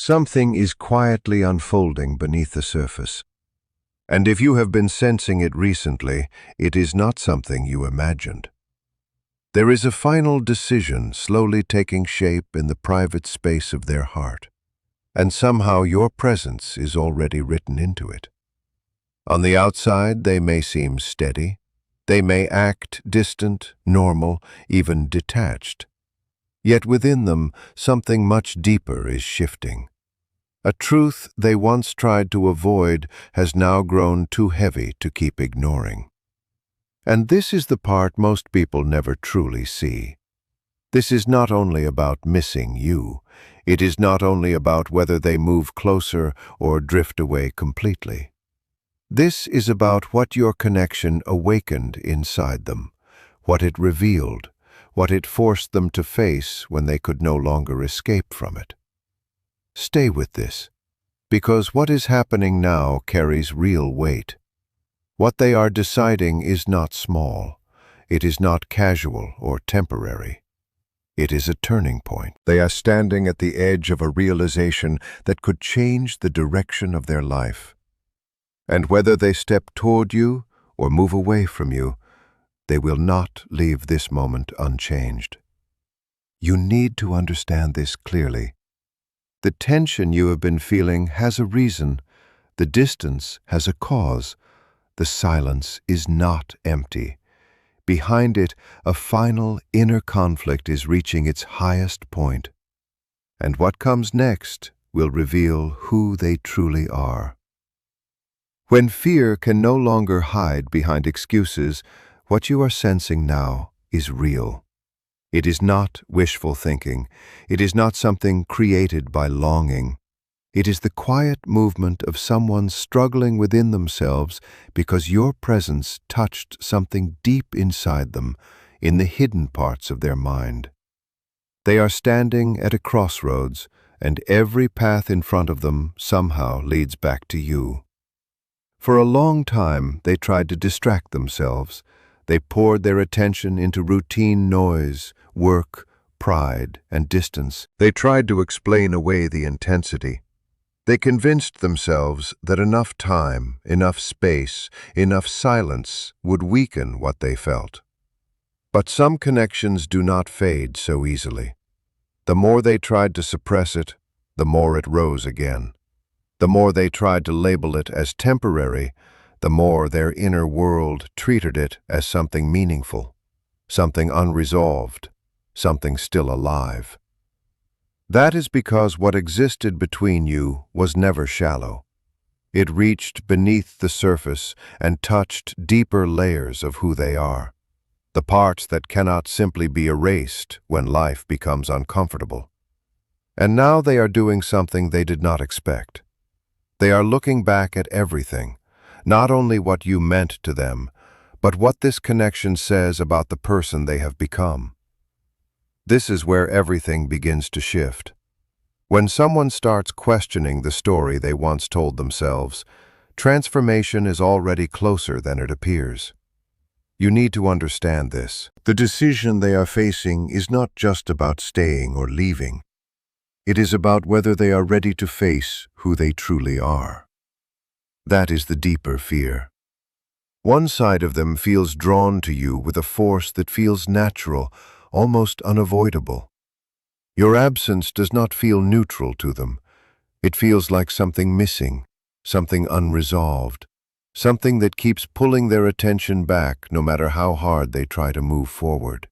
Something is quietly unfolding beneath the surface. And if you have been sensing it recently, it is not something you imagined. There is a final decision slowly taking shape in the private space of their heart, and somehow your presence is already written into it. On the outside, they may seem steady. They may act distant, normal, even detached. Yet within them, something much deeper is shifting. A truth they once tried to avoid has now grown too heavy to keep ignoring. And this is the part most people never truly see. This is not only about missing you. It is not only about whether they move closer or drift away completely. This is about what your connection awakened inside them, what it revealed, what it forced them to face when they could no longer escape from it. Stay with this, because what is happening now carries real weight. What they are deciding is not small. It is not casual or temporary. It is a turning point. They are standing at the edge of a realization that could change the direction of their life. And whether they step toward you or move away from you, they will not leave this moment unchanged. You need to understand this clearly. The tension you have been feeling has a reason. The distance has a cause. The silence is not empty. Behind it, a final inner conflict is reaching its highest point. And what comes next will reveal who they truly are. When fear can no longer hide behind excuses, what you are sensing now is real. It is not wishful thinking. It is not something created by longing. It is the quiet movement of someone struggling within themselves because your presence touched something deep inside them, in the hidden parts of their mind. They are standing at a crossroads, and every path in front of them somehow leads back to you. For a long time, they tried to distract themselves. They poured their attention into routine noise, work, pride, and distance. They tried to explain away the intensity. They convinced themselves that enough time, enough space, enough silence would weaken what they felt. But some connections do not fade so easily. The more they tried to suppress it, the more it rose again. The more they tried to label it as temporary, the more their inner world treated it as something meaningful, something unresolved, something still alive. That is because what existed between you was never shallow. It reached beneath the surface and touched deeper layers of who they are, the parts that cannot simply be erased when life becomes uncomfortable. And now they are doing something they did not expect. They are looking back at everything, not only what you meant to them, but what this connection says about the person they have become. This is where everything begins to shift. When someone starts questioning the story they once told themselves, transformation is already closer than it appears. You need to understand this. The decision they are facing is not just about staying or leaving. It is about whether they are ready to face who they truly are. That is the deeper fear. One side of them feels drawn to you with a force that feels natural, almost unavoidable. Your absence does not feel neutral to them. It feels like something missing, something unresolved, something that keeps pulling their attention back no matter how hard they try to move forward.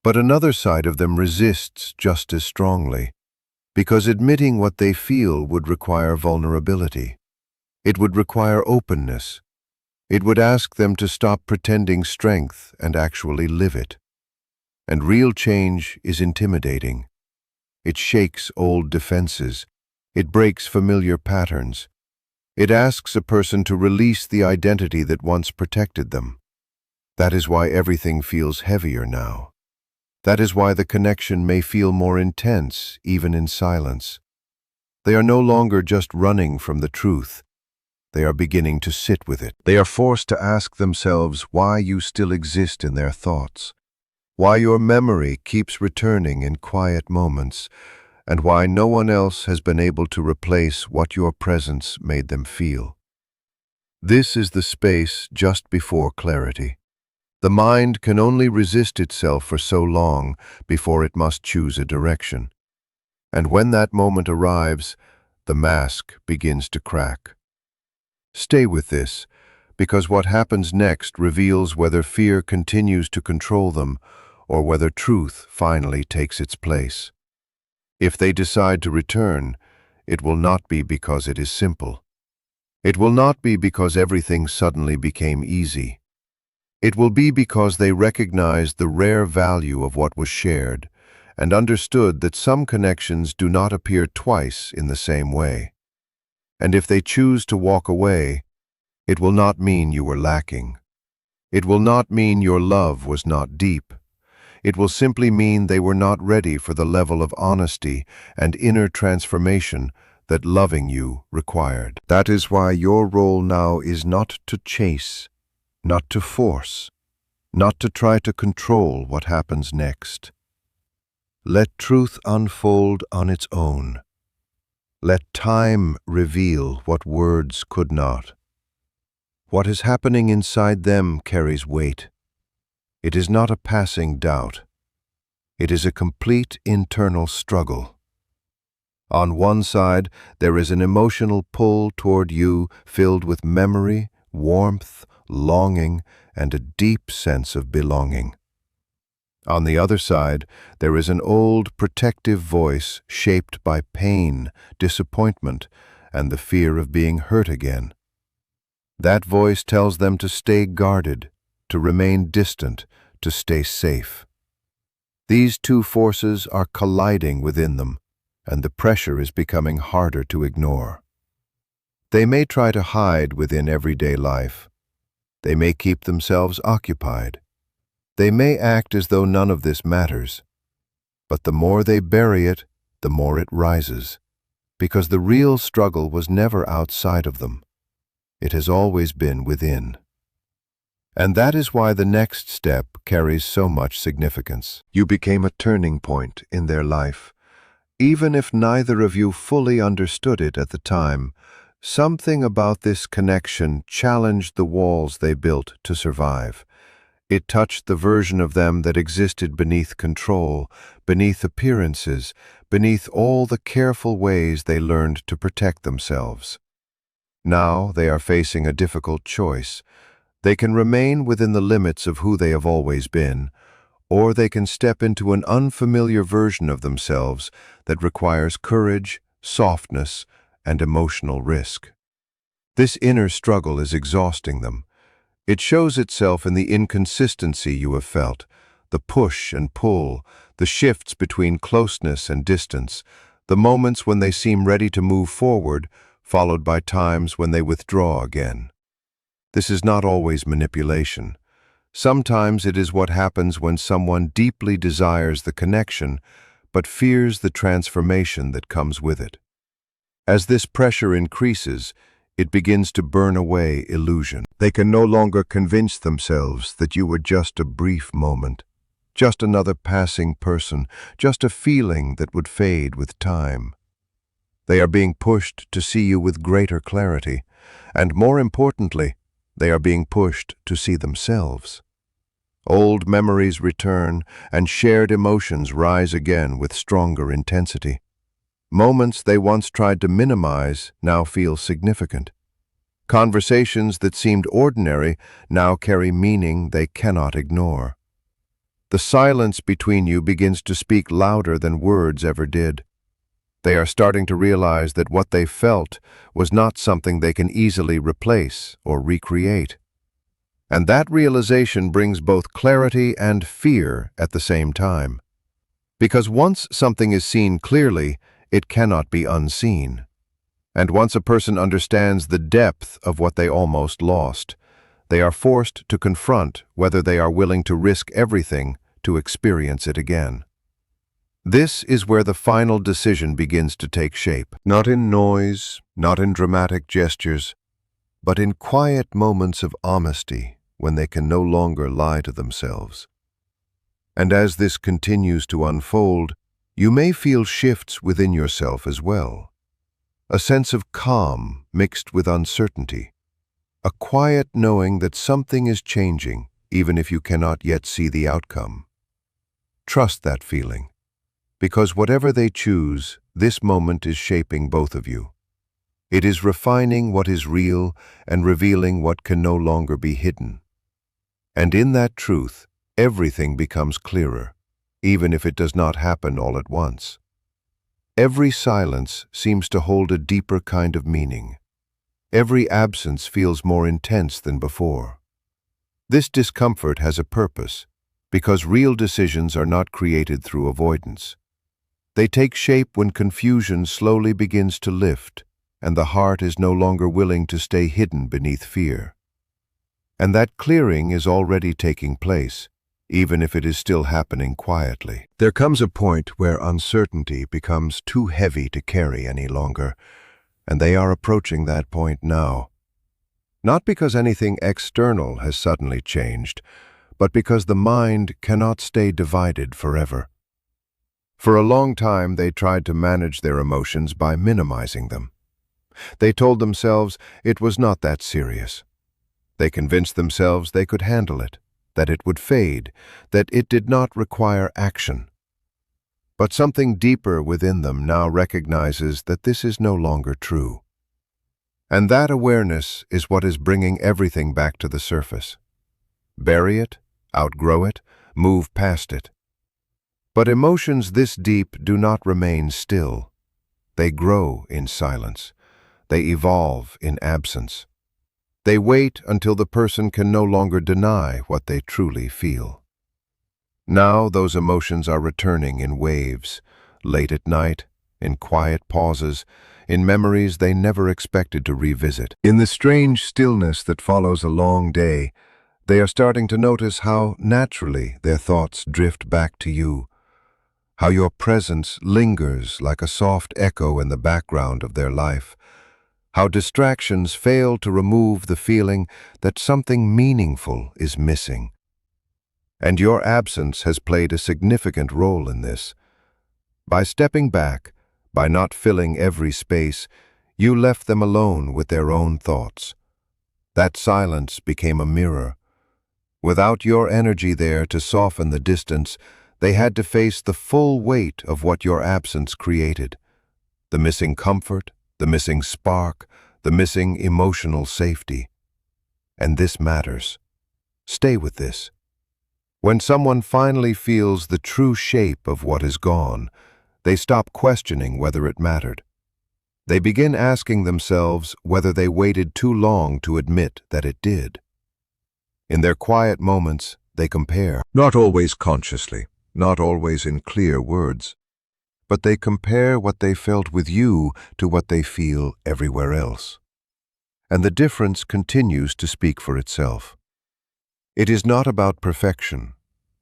But another side of them resists just as strongly, because admitting what they feel would require vulnerability. It would require openness. It would ask them to stop pretending strength and actually live it. And real change is intimidating. It shakes old defenses. It breaks familiar patterns. It asks a person to release the identity that once protected them. That is why everything feels heavier now. That is why the connection may feel more intense, even in silence. They are no longer just running from the truth. They are beginning to sit with it. They are forced to ask themselves why you still exist in their thoughts, why your memory keeps returning in quiet moments, and why no one else has been able to replace what your presence made them feel. This is the space just before clarity. The mind can only resist itself for so long before it must choose a direction. And when that moment arrives, the mask begins to crack. Stay with this, because what happens next reveals whether fear continues to control them or whether truth finally takes its place. If they decide to return, it will not be because it is simple. It will not be because everything suddenly became easy. It will be because they recognized the rare value of what was shared and understood that some connections do not appear twice in the same way. And if they choose to walk away, it will not mean you were lacking. It will not mean your love was not deep. It will simply mean they were not ready for the level of honesty and inner transformation that loving you required. That is why your role now is not to chase, not to force, not to try to control what happens next. Let truth unfold on its own. Let time reveal what words could not. What is happening inside them carries weight. It is not a passing doubt. It is a complete internal struggle. On one side, there is an emotional pull toward you filled with memory, warmth, longing, and a deep sense of belonging. On the other side, there is an old, protective voice shaped by pain, disappointment, and the fear of being hurt again. That voice tells them to stay guarded, to remain distant, to stay safe. These two forces are colliding within them, and the pressure is becoming harder to ignore. They may try to hide within everyday life. They may keep themselves occupied. They may act as though none of this matters. But the more they bury it, the more it rises, because the real struggle was never outside of them. It has always been within. And that is why the next step carries so much significance. You became a turning point in their life. Even if neither of you fully understood it at the time, something about this connection challenged the walls they built to survive. It touched the version of them that existed beneath control, beneath appearances, beneath all the careful ways they learned to protect themselves. Now they are facing a difficult choice. They can remain within the limits of who they have always been, or they can step into an unfamiliar version of themselves that requires courage, softness, and emotional risk. This inner struggle is exhausting them. It shows itself in the inconsistency you have felt, the push and pull, the shifts between closeness and distance, the moments when they seem ready to move forward, followed by times when they withdraw again. This is not always manipulation. Sometimes it is what happens when someone deeply desires the connection, but fears the transformation that comes with it. As this pressure increases, it begins to burn away illusion. They can no longer convince themselves that you were just a brief moment, just another passing person, just a feeling that would fade with time. They are being pushed to see you with greater clarity, and more importantly, they are being pushed to see themselves. Old memories return, and shared emotions rise again with stronger intensity. Moments they once tried to minimize now feel significant. Conversations that seemed ordinary now carry meaning they cannot ignore. The silence between you begins to speak louder than words ever did. They are starting to realize that what they felt was not something they can easily replace or recreate. And that realization brings both clarity and fear at the same time. Because once something is seen clearly, it cannot be unseen. And once a person understands the depth of what they almost lost, they are forced to confront whether they are willing to risk everything to experience it again. This is where the final decision begins to take shape, not in noise, not in dramatic gestures, but in quiet moments of honesty when they can no longer lie to themselves. And as this continues to unfold, you may feel shifts within yourself as well. A sense of calm mixed with uncertainty. A quiet knowing that something is changing, even if you cannot yet see the outcome. Trust that feeling, because whatever they choose, this moment is shaping both of you. It is refining what is real and revealing what can no longer be hidden. And in that truth, everything becomes clearer, even if it does not happen all at once. Every silence seems to hold a deeper kind of meaning. Every absence feels more intense than before. This discomfort has a purpose, because real decisions are not created through avoidance. They take shape when confusion slowly begins to lift, and the heart is no longer willing to stay hidden beneath fear. And that clearing is already taking place, even if it is still happening quietly. There comes a point where uncertainty becomes too heavy to carry any longer, and they are approaching that point now. Not because anything external has suddenly changed, but because the mind cannot stay divided forever. For a long time, they tried to manage their emotions by minimizing them. They told themselves it was not that serious. They convinced themselves they could handle it, that it would fade, that it did not require action. But something deeper within them now recognizes that this is no longer true. And that awareness is what is bringing everything back to the surface. Bury it, outgrow it, move past it. But emotions this deep do not remain still. They grow in silence. They evolve in absence. They wait until the person can no longer deny what they truly feel. Now those emotions are returning in waves, late at night, in quiet pauses, in memories they never expected to revisit. In the strange stillness that follows a long day, they are starting to notice how naturally their thoughts drift back to you, how your presence lingers like a soft echo in the background of their life, how distractions fail to remove the feeling that something meaningful is missing. And your absence has played a significant role in this. By stepping back, by not filling every space, you left them alone with their own thoughts. That silence became a mirror. Without your energy there to soften the distance, they had to face the full weight of what your absence created. The missing comfort, the missing spark, the missing emotional safety. And this matters. Stay with this. When someone finally feels the true shape of what is gone, they stop questioning whether it mattered. They begin asking themselves whether they waited too long to admit that it did. In their quiet moments, they compare. Not always consciously, not always in clear words, but they compare what they felt with you to what they feel everywhere else. And the difference continues to speak for itself. It is not about perfection.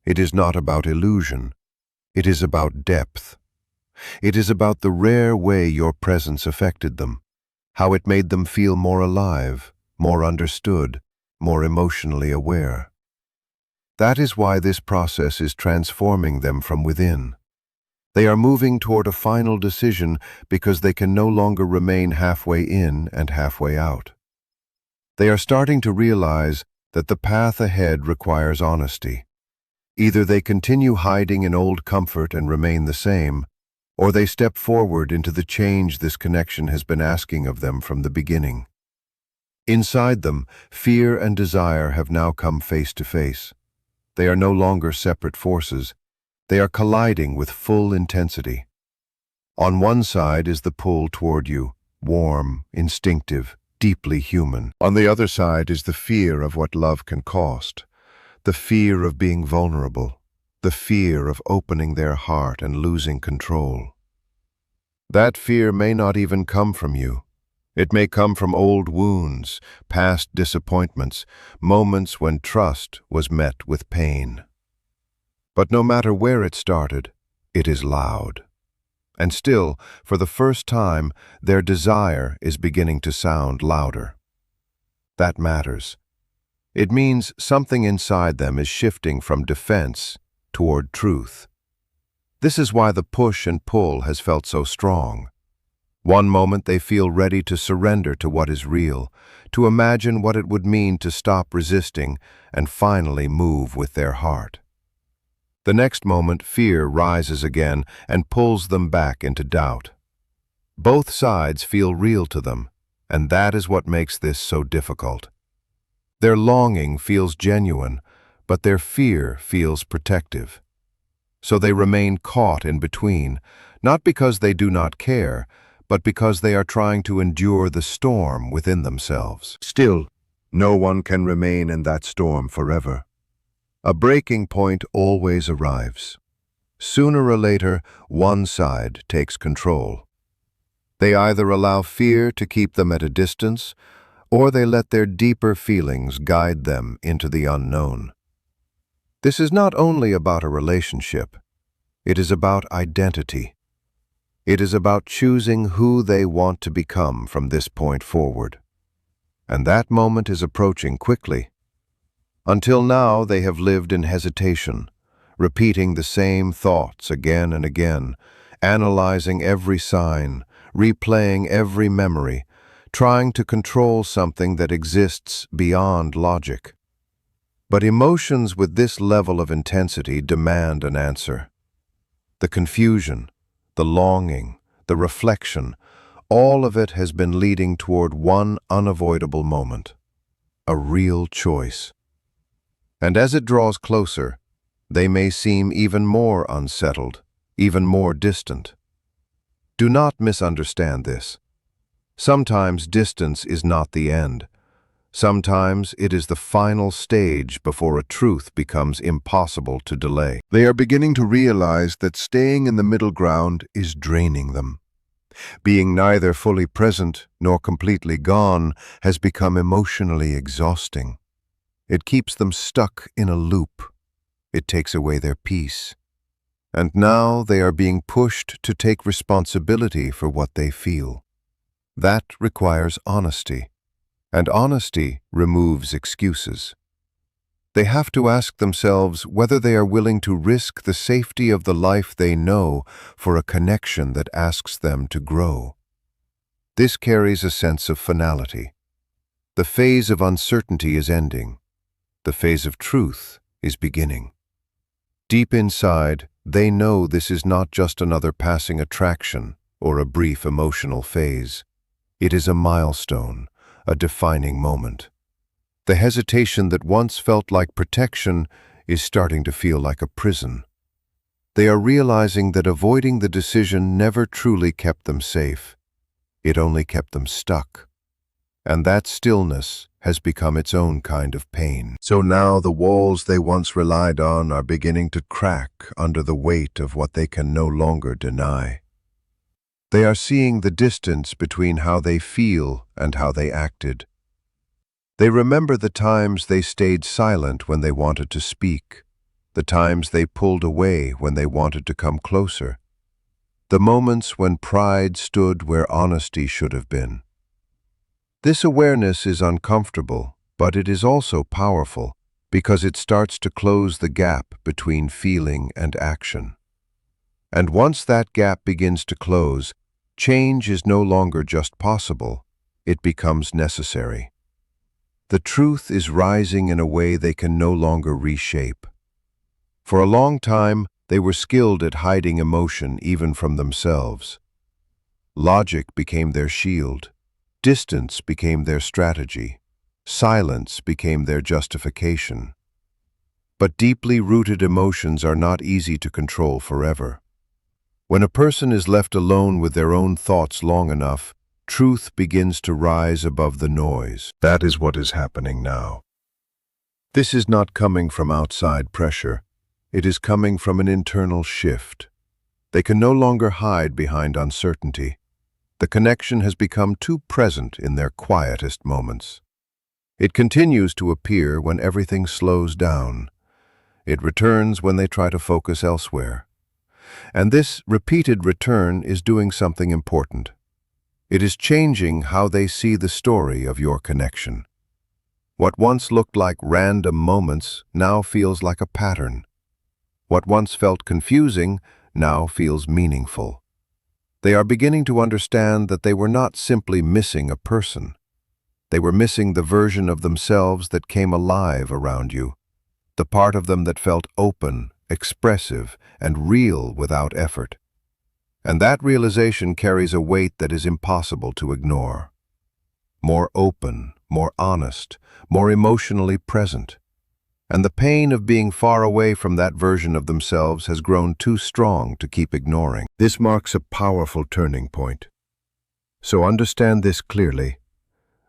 It is not about illusion. It is about depth. It is about the rare way your presence affected them, how it made them feel more alive, more understood, more emotionally aware. That is why this process is transforming them from within. They are moving toward a final decision because they can no longer remain halfway in and halfway out. They are starting to realize that the path ahead requires honesty. Either they continue hiding in old comfort and remain the same, or they step forward into the change this connection has been asking of them from the beginning. Inside them, fear and desire have now come face to face. They are no longer separate forces. They are colliding with full intensity. On one side is the pull toward you, warm, instinctive, deeply human. On the other side is the fear of what love can cost, the fear of being vulnerable, the fear of opening their heart and losing control. That fear may not even come from you. It may come from old wounds, past disappointments, moments when trust was met with pain. But no matter where it started, it is loud. And still, for the first time, their desire is beginning to sound louder. That matters. It means something inside them is shifting from defense toward truth. This is why the push and pull has felt so strong. One moment they feel ready to surrender to what is real, to imagine what it would mean to stop resisting and finally move with their heart. The next moment, fear rises again and pulls them back into doubt. Both sides feel real to them, and that is what makes this so difficult. Their longing feels genuine, but their fear feels protective. So they remain caught in between, not because they do not care, but because they are trying to endure the storm within themselves. Still, no one can remain in that storm forever. A breaking point always arrives. Sooner or later, one side takes control. They either allow fear to keep them at a distance, or they let their deeper feelings guide them into the unknown. This is not only about a relationship. It is about identity. It is about choosing who they want to become from this point forward. And that moment is approaching quickly. Until now, they have lived in hesitation, repeating the same thoughts again and again, analyzing every sign, replaying every memory, trying to control something that exists beyond logic. But emotions with this level of intensity demand an answer. The confusion, the longing, the reflection, all of it has been leading toward one unavoidable moment, a real choice. And as it draws closer, they may seem even more unsettled, even more distant. Do not misunderstand this. Sometimes distance is not the end. Sometimes it is the final stage before a truth becomes impossible to delay. They are beginning to realize that staying in the middle ground is draining them. Being neither fully present nor completely gone has become emotionally exhausting. It keeps them stuck in a loop. It takes away their peace. And now they are being pushed to take responsibility for what they feel. That requires honesty, and honesty removes excuses. They have to ask themselves whether they are willing to risk the safety of the life they know for a connection that asks them to grow. This carries a sense of finality. The phase of uncertainty is ending. The phase of truth is beginning. Deep inside, they know this is not just another passing attraction or a brief emotional phase. It is a milestone, a defining moment. The hesitation that once felt like protection is starting to feel like a prison. They are realizing that avoiding the decision never truly kept them safe. It only kept them stuck. And that stillness has become its own kind of pain. So now the walls they once relied on are beginning to crack under the weight of what they can no longer deny. They are seeing the distance between how they feel and how they acted. They remember the times they stayed silent when they wanted to speak, the times they pulled away when they wanted to come closer, the moments when pride stood where honesty should have been. This awareness is uncomfortable, but it is also powerful because it starts to close the gap between feeling and action. And once that gap begins to close, change is no longer just possible, it becomes necessary. The truth is rising in a way they can no longer reshape. For a long time, they were skilled at hiding emotion even from themselves. Logic became their shield. Distance became their strategy. Silence became their justification. But deeply rooted emotions are not easy to control forever. When a person is left alone with their own thoughts long enough, truth begins to rise above the noise. That is what is happening now. This is not coming from outside pressure. It is coming from an internal shift. They can no longer hide behind uncertainty. The connection has become too present in their quietest moments. It continues to appear when everything slows down. It returns when they try to focus elsewhere. And this repeated return is doing something important. It is changing how they see the story of your connection. What once looked like random moments now feels like a pattern. What once felt confusing now feels meaningful. They are beginning to understand that they were not simply missing a person. They were missing the version of themselves that came alive around you, the part of them that felt open, expressive, and real without effort. And that realization carries a weight that is impossible to ignore. More open, more honest, more emotionally present. And the pain of being far away from that version of themselves has grown too strong to keep ignoring. This marks a powerful turning point. So understand this clearly.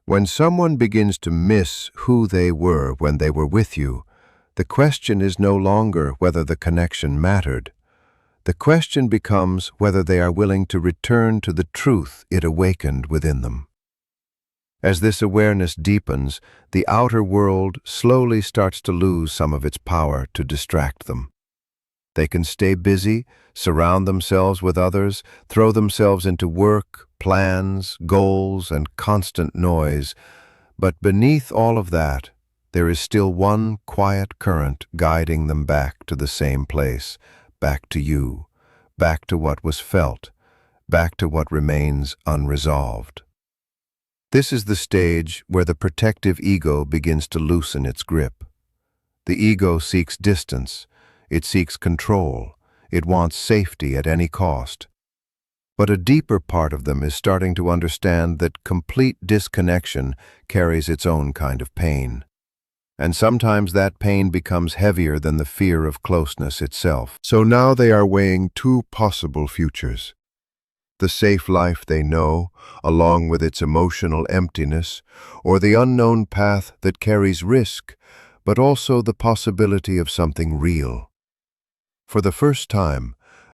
When someone begins to miss who they were when they were with you, the question is no longer whether the connection mattered. The question becomes whether they are willing to return to the truth it awakened within them. As this awareness deepens, the outer world slowly starts to lose some of its power to distract them. They can stay busy, surround themselves with others, throw themselves into work, plans, goals, and constant noise. But beneath all of that, there is still one quiet current guiding them back to the same place, back to you, back to what was felt, back to what remains unresolved. This is the stage where the protective ego begins to loosen its grip. The ego seeks distance, it seeks control, it wants safety at any cost. But a deeper part of them is starting to understand that complete disconnection carries its own kind of pain. And sometimes that pain becomes heavier than the fear of closeness itself. So now they are weighing two possible futures. The safe life they know, along with its emotional emptiness, or the unknown path that carries risk, but also the possibility of something real. For the first time,